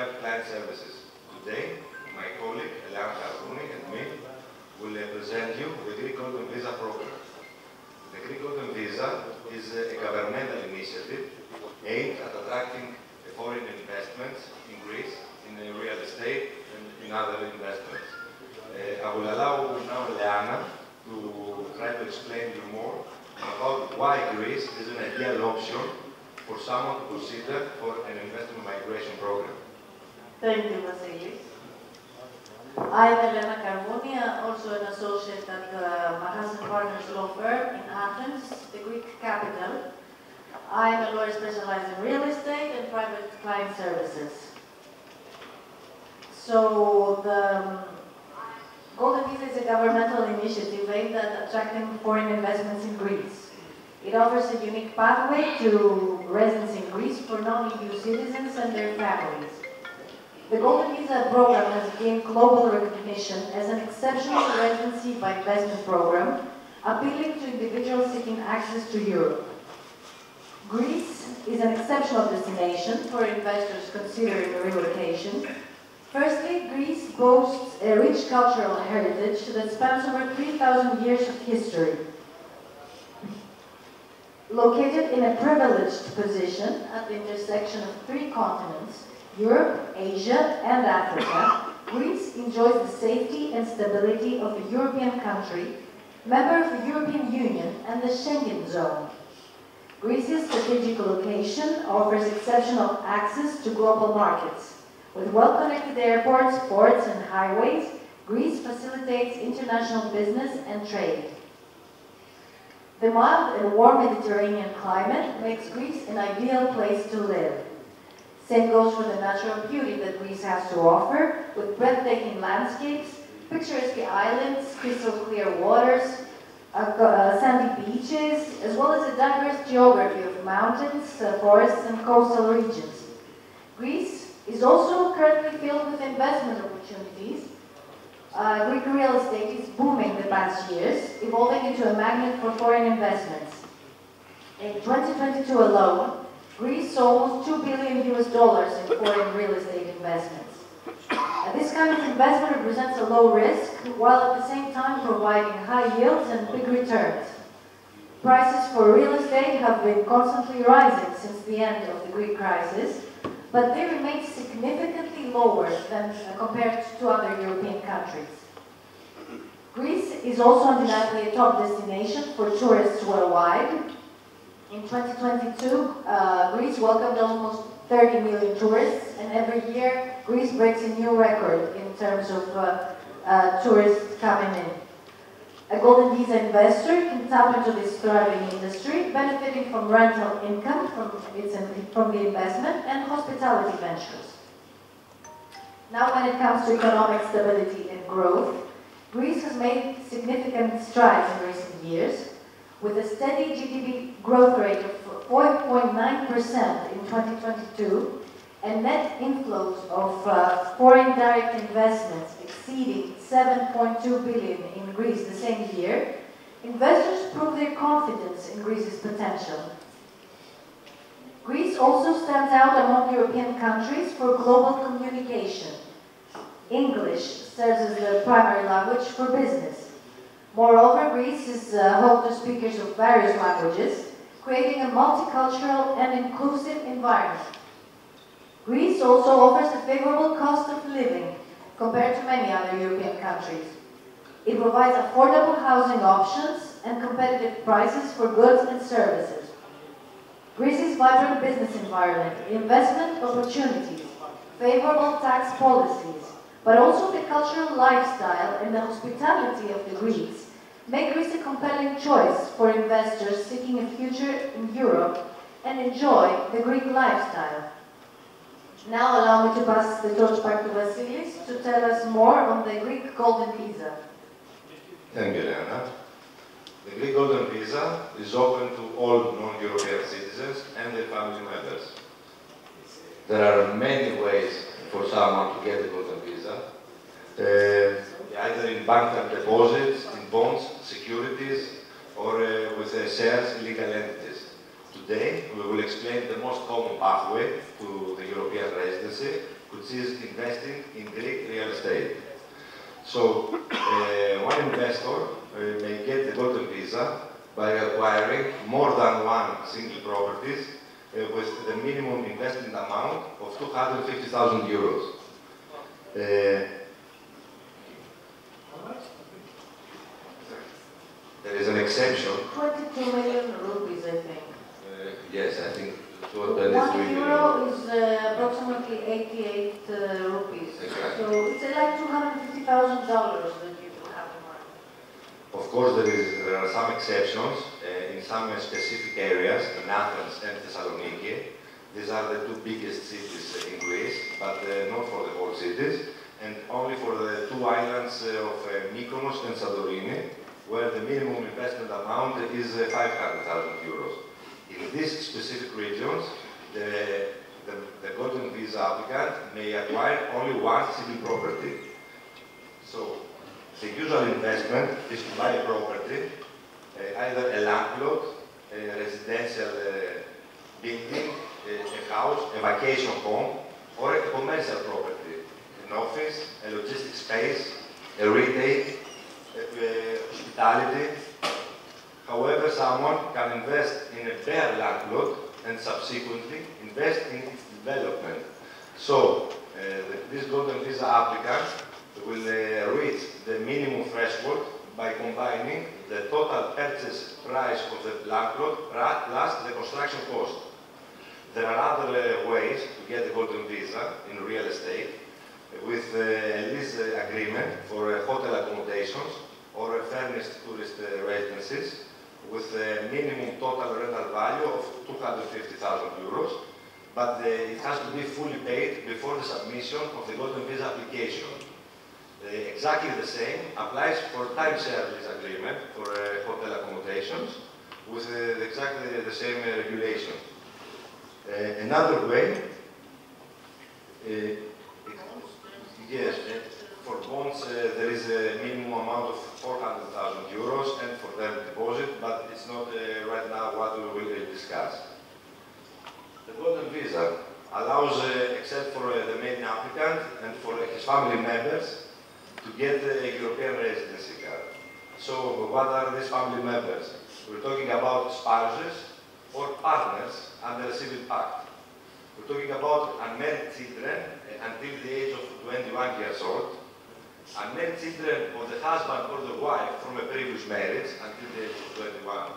private client services. Today, my colleague Eleanna and me will present you the Greek Golden Visa program. The Greek Golden Visa is a governmental initiative aimed at attracting foreign investments in Greece, in real estate and in other investments. I will allow now Eleanna to try to explain you more about why Greece is an ideal option for someone to consider for an investment migration program. Thank you, Vasileios. I'm Eleanna Karvouni, also an associate at the Machas and Partners law firm in Athens, the Greek capital. I'm a lawyer specialized in real estate and private client services. So the Golden Visa is a governmental initiative aimed at attracting foreign investments in Greece. It offers a unique pathway to residence in Greece for non-EU citizens and their families. The Golden Visa program has gained global recognition as an exceptional residency by investment program, appealing to individuals seeking access to Europe. Greece is an exceptional destination for investors considering a relocation. Firstly, Greece boasts a rich cultural heritage that spans over 3,000 years of history. Located in a privileged position at the intersection of 3 continents, Europe, Asia, and Africa, Greece enjoys the safety and stability of a European country, member of the European Union and the Schengen zone. Greece's strategic location offers exceptional access to global markets. With well-connected airports, ports, and highways, Greece facilitates international business and trade. The mild and warm Mediterranean climate makes Greece an ideal place to live. Same goes for the natural beauty that Greece has to offer, with breathtaking landscapes, picturesque islands, crystal clear waters, sandy beaches, as well as a diverse geography of mountains, forests, and coastal regions. Greece is also currently filled with investment opportunities. Greek real estate is booming the past years, evolving into a magnet for foreign investments. In 2022 alone, Greece saw almost $2 billion in foreign real estate investments. This kind of investment represents a low risk, while at the same time providing high yields and big returns. Prices for real estate have been constantly rising since the end of the Greek crisis, but they remain significantly lower than compared to other European countries. Greece is also undeniably a top destination for tourists worldwide. In 2022, Greece welcomed almost 30 million tourists, and every year Greece breaks a new record in terms of tourists coming in. A Golden Visa investor can tap into this thriving industry, benefiting from rental income from the investment and hospitality ventures. Now, when it comes to economic stability and growth, Greece has made significant strides in recent years, with a steady GDP growth rate of 4.9% in 2022 and net inflows of foreign direct investments exceeding 7.2 billion in Greece the same year, investors prove their confidence in Greece's potential. Greece also stands out among European countries for global communication. English serves as the primary language for business. Moreover, Greece is home to speakers of various languages, creating a multicultural and inclusive environment. Greece also offers a favorable cost of living compared to many other European countries. It provides affordable housing options and competitive prices for goods and services. Greece's vibrant business environment, investment opportunities, favorable tax policies, but also the cultural lifestyle and the hospitality of the Greeks make Greece a compelling choice for investors seeking a future in Europe and enjoy the Greek lifestyle. Now allow me to pass the torch back to Vasileios to tell us more on the Greek Golden Visa. Thank you, Eleanna. The Greek Golden Visa is open to all non-European citizens and their family members. There are many ways for someone to get a Golden Visa, either in bank deposits, in bonds, securities, or with shares in legal entities. Today, we will explain the most common pathway to the European residency, which which is investing in Greek real estate. So, one investor may get the golden visa by acquiring more than one single properties with the minimum investment amount of 250,000 euros. There is an exception. 22 million rupees, I think. Yes, I think 1 euro is approximately 88 rupees. Exactly. So it's like $250,000 that you will have in mind. Of course, there are some exceptions in some specific areas, in Athens and Thessaloniki. These are the two biggest cities in Greece, but not for the whole cities, and only for the two islands of Mykonos and Santorini, where the minimum investment amount is 500,000 euros. In these specific regions, the golden visa applicant may acquire only one single property. So, the usual investment is to buy a property, either a land plot, a residential building, a house, a vacation home, or a commercial property, an office, a logistics space, a retail, hospitality. However, someone can invest in a bare land plot and subsequently invest in its development. So, this golden visa applicant will reach the minimum threshold by combining the total purchase price of the land plot plus the construction cost. There are other ways to get the golden visa in real estate with a lease agreement for hotel accommodations or furnished tourist residences with a minimum total rental value of 250,000 euros, but it has to be fully paid before the submission of the golden visa application. Exactly the same applies for timeshare lease agreement for hotel accommodations with exactly the same regulation. Another way, yes, for bonds there is a minimum amount of 400,000 euros and for their deposit, but it's not right now what we will discuss. The golden visa allows, except for the main applicant and for his family members, to get a European residency card. So what are these family members? We're talking about spouses or partners under a civil pact. We're talking about unmarried children until the age of 21 years old, unmarried children of the husband or the wife from a previous marriage until the age of 21.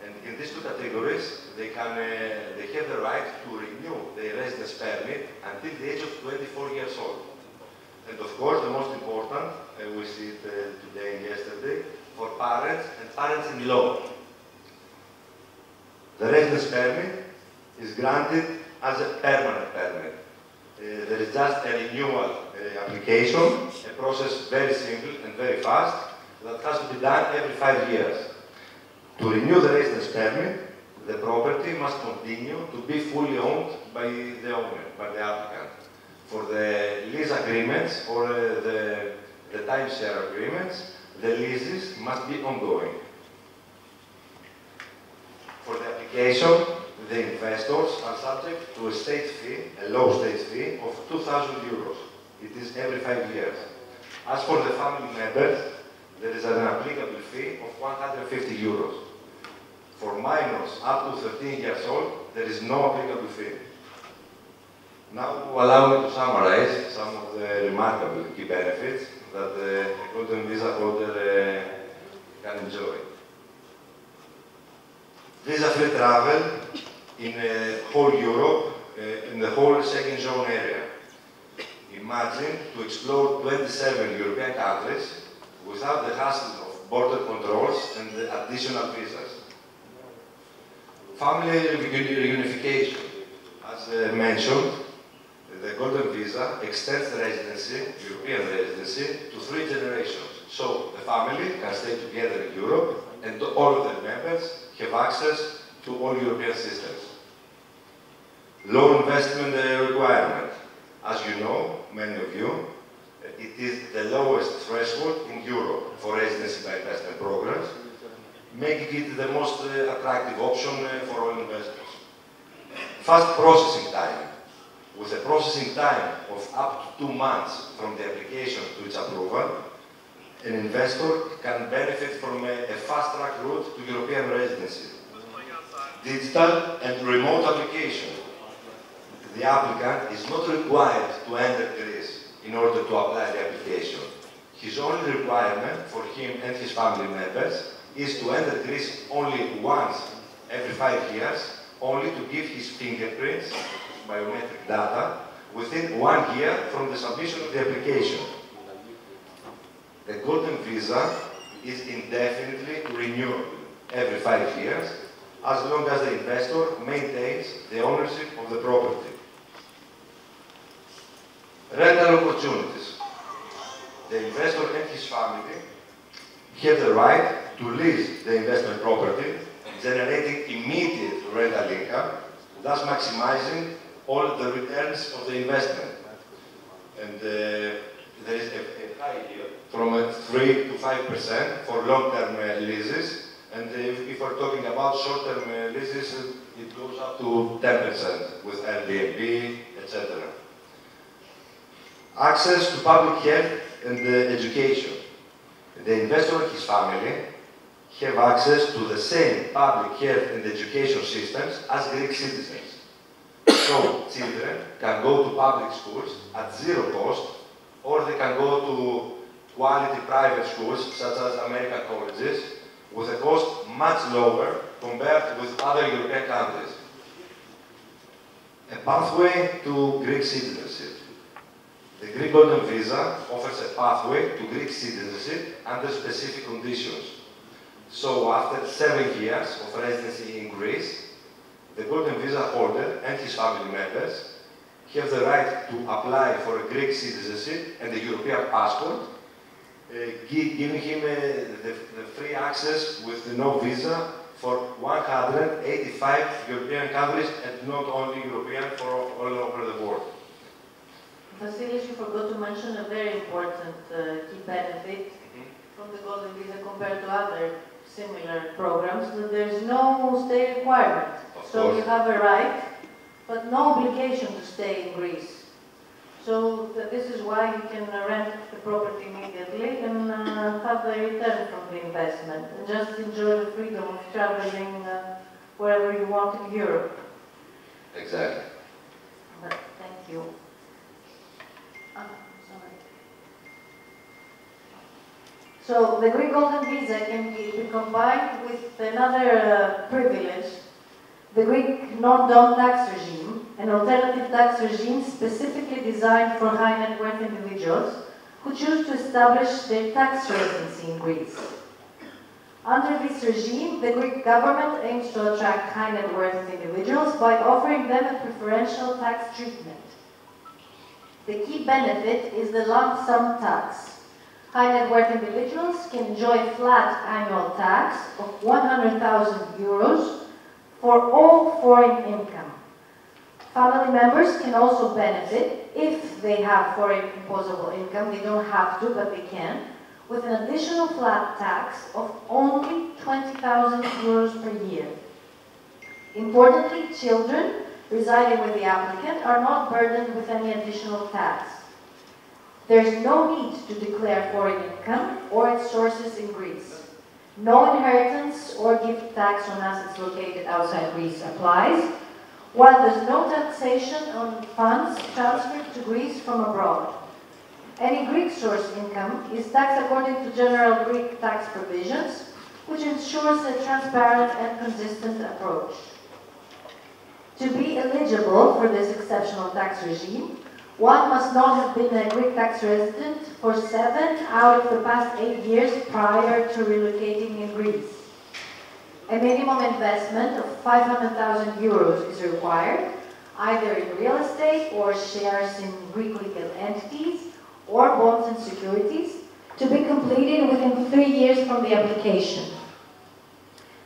And in these two categories, they have the right to renew their residence permit until the age of 24 years old. And of course, the most important, we see it today and yesterday, for parents and parents-in-law. The residence permit is granted as a permanent permit. There is just a renewal application, a process very simple and very fast, that has to be done every 5 years. To renew the residence permit, the property must continue to be fully owned by the owner, by the applicant. For the lease agreements or the timeshare agreements, the leases must be ongoing. For the application, the investors are subject to a state fee, a low state fee of 2,000 euros. It is every 5 years. As for the family members, there is an applicable fee of 150 euros. For minors up to 13 years old, there is no applicable fee. Now, allow me to summarize some of the remarkable key benefits that a golden visa holder can enjoy. Visa-free travel in whole Europe, in the whole Schengen zone area. Imagine to explore 27 European countries without the hassle of border controls and additional visas. Family reunification. As mentioned, the golden visa extends the residency, European residency, to 3 generations. So the family can stay together in Europe and all of their members have access to all European systems. Low investment requirement. As you know, many of you, it is the lowest threshold in Europe for residency by investment programs, making it the most attractive option for all investors. Fast processing time. with a processing time of up to 2 months from the application to its approval, an investor can benefit from a fast-track route to European residency. Digital and remote application. The applicant is not required to enter Greece in order to apply the application. His only requirement for him and his family members is to enter Greece only once every 5 years, only to give his fingerprints, biometric data, within 1 year from the submission of the application. The Golden Visa is indefinitely renewable every 5 years, as long as the investor maintains the ownership of the property. Rental opportunities. The investor and his family have the right to lease the investment property, generating immediate rental income, thus maximizing all the returns of the investment. And there is a high yield from 3 to 5% for long-term leases, and if we're talking about short-term leases, it goes up to 10% with Airbnb, etc. Access to public health and education. The investor and his family have access to the same public health and education systems as Greek citizens. So, children can go to public schools at zero cost, or they can go to quality private schools, such as American colleges, with a cost much lower compared with other European countries. A pathway to Greek citizenship. The Greek Golden Visa offers a pathway to Greek citizenship under specific conditions. So, after 7 years of residency in Greece, the Golden Visa holder and his family members have the right to apply for a Greek citizenship and a European passport, giving him the free access with no visa for 185 European countries, and not only European, for all over the world. Vasileios, you forgot to mention a very important key benefit from the Golden Visa compared to other similar programs, that there is no stay requirement. So you have a right, but no obligation to stay in Greece. So this is why you can rent the property immediately and have the return from the investment, and just enjoy the freedom of traveling wherever you want in Europe. Exactly. But thank you. Sorry. So the Greek Golden Visa can be combined with another privilege, the Greek non-dom tax regime, an alternative tax regime specifically designed for high net worth individuals who choose to establish their tax residency in Greece. Under this regime, the Greek government aims to attract high net worth individuals by offering them a preferential tax treatment. The key benefit is the lump sum tax. High net worth individuals can enjoy flat annual tax of 100,000 euros for all foreign income. Family members can also benefit if they have foreign imposable income. They don't have to, but they can, with an additional flat tax of only 20,000 euros per year. Importantly, children residing with the applicant are not burdened with any additional tax. There is no need to declare foreign income or its sources in Greece. No inheritance or gift tax on assets located outside Greece applies, while there's no taxation on funds transferred to Greece from abroad. Any Greek source income is taxed according to general Greek tax provisions, which ensures a transparent and consistent approach. To be eligible for this exceptional tax regime, one must not have been a Greek tax resident for 7 out of the past 8 years prior to relocating in Greece. A minimum investment of 500,000 euros is required, either in real estate or shares in Greek legal entities or bonds and securities, to be completed within 3 years from the application.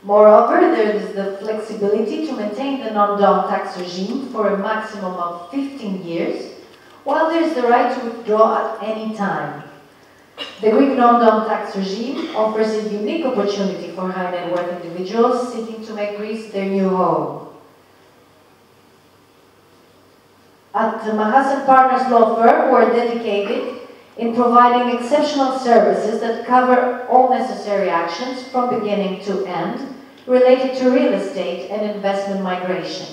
Moreover, there is the flexibility to maintain the non-dom tax regime for a maximum of 15 years, while there is the right to withdraw at any time. The Greek non-dom tax regime offers a unique opportunity for high net worth individuals seeking to make Greece their new home. at the Machas Partners law firm, we're dedicated in providing exceptional services that cover all necessary actions from beginning to end related to real estate and investment migration.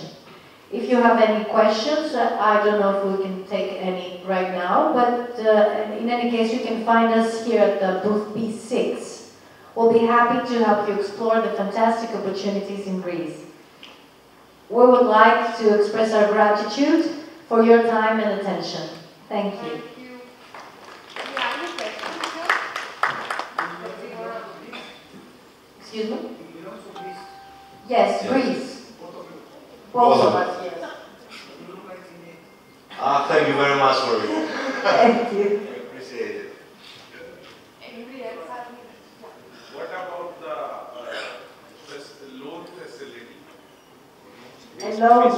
If you have any questions, I don't know if we can take any right now, but in any case, you can find us here at the booth B6. We'll be happy to help you explore the fantastic opportunities in Greece. We would like to express our gratitude for your time and attention. Thank you. Thank you. Do you have any questions, sir? Excuse me? Yes, Greece. Both of us, yes. Thank you very much for it. Thank you. I appreciate it. Anybody else have any? What about the loan facility? A loan,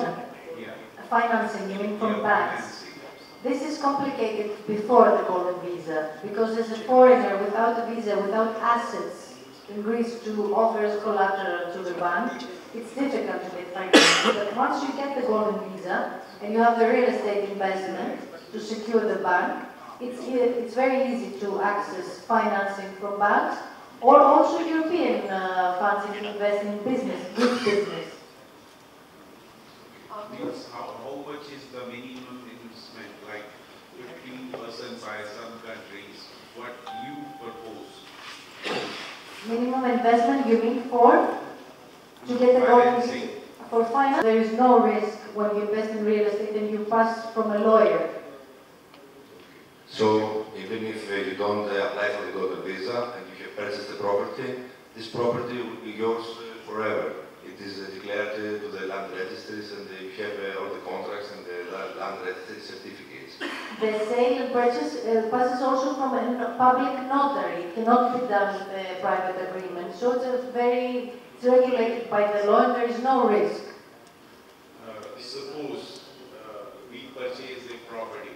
Yeah. financing, you mean from Yeah, banks. financing. This is complicated before the golden visa, because as a foreigner without a visa, without assets in Greece to offer as collateral to the bank, it's difficult to get financing. But once you get the golden visa and you have the real estate investment to secure the bank, it's very easy to access financing from banks or also European funds if you invest in business, good business. Means how much is the minimum investment, like 15% by some countries, what you propose? Minimum investment you mean for? To get the golden visa? Financing. For finance, there is no risk when you invest in real estate and you pass from a lawyer. So even if you don't apply for the golden visa and you have purchased the property, this property will be yours forever. It is declared to the land registries and you have all the contracts and the land registry certificates. The sale and purchase passes also from a public notary. It cannot be done with a private agreement. So it's regulated by the law and there is no risk. Suppose we purchase a property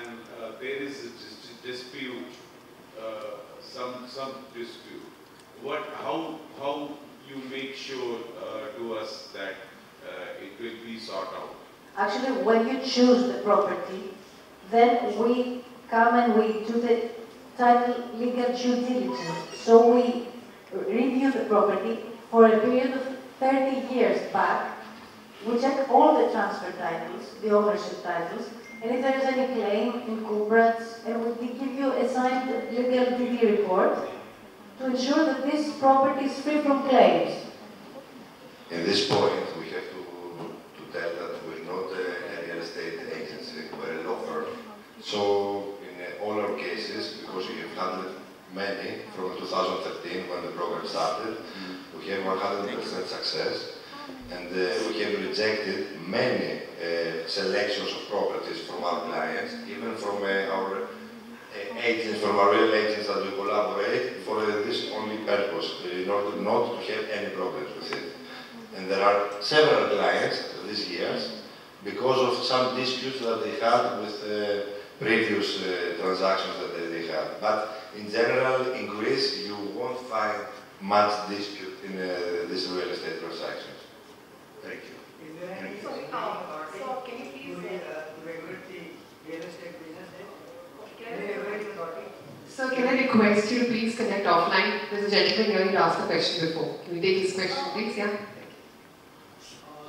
and there is a dispute, some dispute. How you make sure to us that it will be sought out? Actually, when you choose the property, then we come and we do the title legal due diligence. So we review the property for a period of 30 years back. We check all the transfer titles, the ownership titles, and if there is any claim, encumbrance, and we give you a signed legal DD report to ensure that this property is free from claims. In this point, we have to tell that we're not a real estate agency, we're a law firm. So in all our cases, because we have handled many from 2013 when the program started, we have 100% success. And we have rejected many selections of properties from our clients, even from our agents, from our real agents that we collaborate for this only purpose, in order not to have any problems with it. And there are several clients these years, because of some disputes that they had with previous transactions that they had. But in general, in Greece, you won't find much dispute in these real estate transactions. Thank you. Is there any So, can you please regulate the real estate business? Can you regulate the authority? So can I request you to please connect offline? There's a gentleman here who asked a question before. Can we take his question, please? Yeah.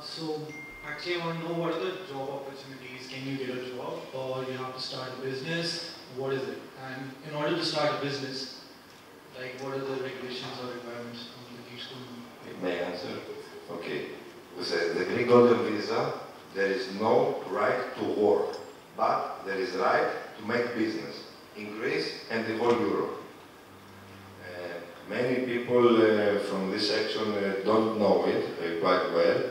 So actually I want to know what are the job opportunities? Can you get a job or you have to start a business? What is it? And in order to start a business, like what are the regulations or requirements from the Greek school? May I answer? Okay. With the Greek Golden Visa, there is no right to work, but there is right to make business in Greece and in whole Europe. Many people from this section don't know it quite well.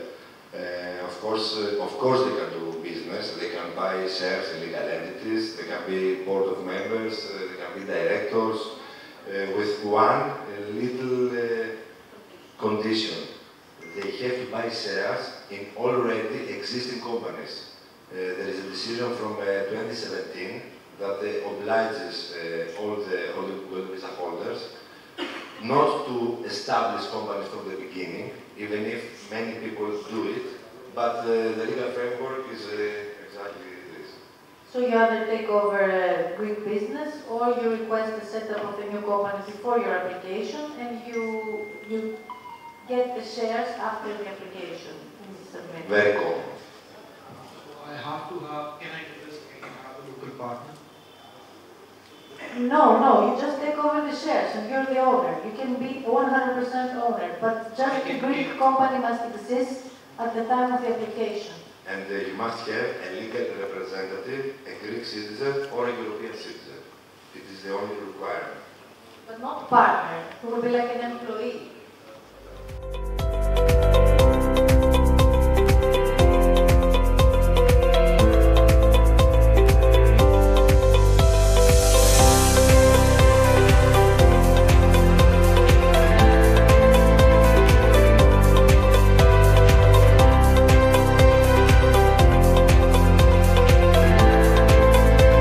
Of course, they can do business. They can buy shares in legal entities. They can be board of members. They can be directors. With one little condition. They have to buy shares in already existing companies. There is a decision from 2017 that obliges all the Golden Visa holders not to establish companies from the beginning, even if many people do it, but the legal framework is exactly So you either take over a Greek business or you request the setup of a new company before your application and you get the shares after the application is submitted. Very common. So I have to have, can I do this? Can I have a local partner? No, you just take over the shares and you're the owner. You can be 100% owner, but just the Greek company must exist at the time of the application. And you must have a legal representative, a Greek citizen or a European citizen. It is the only requirement. But not partner, who will be like an employee.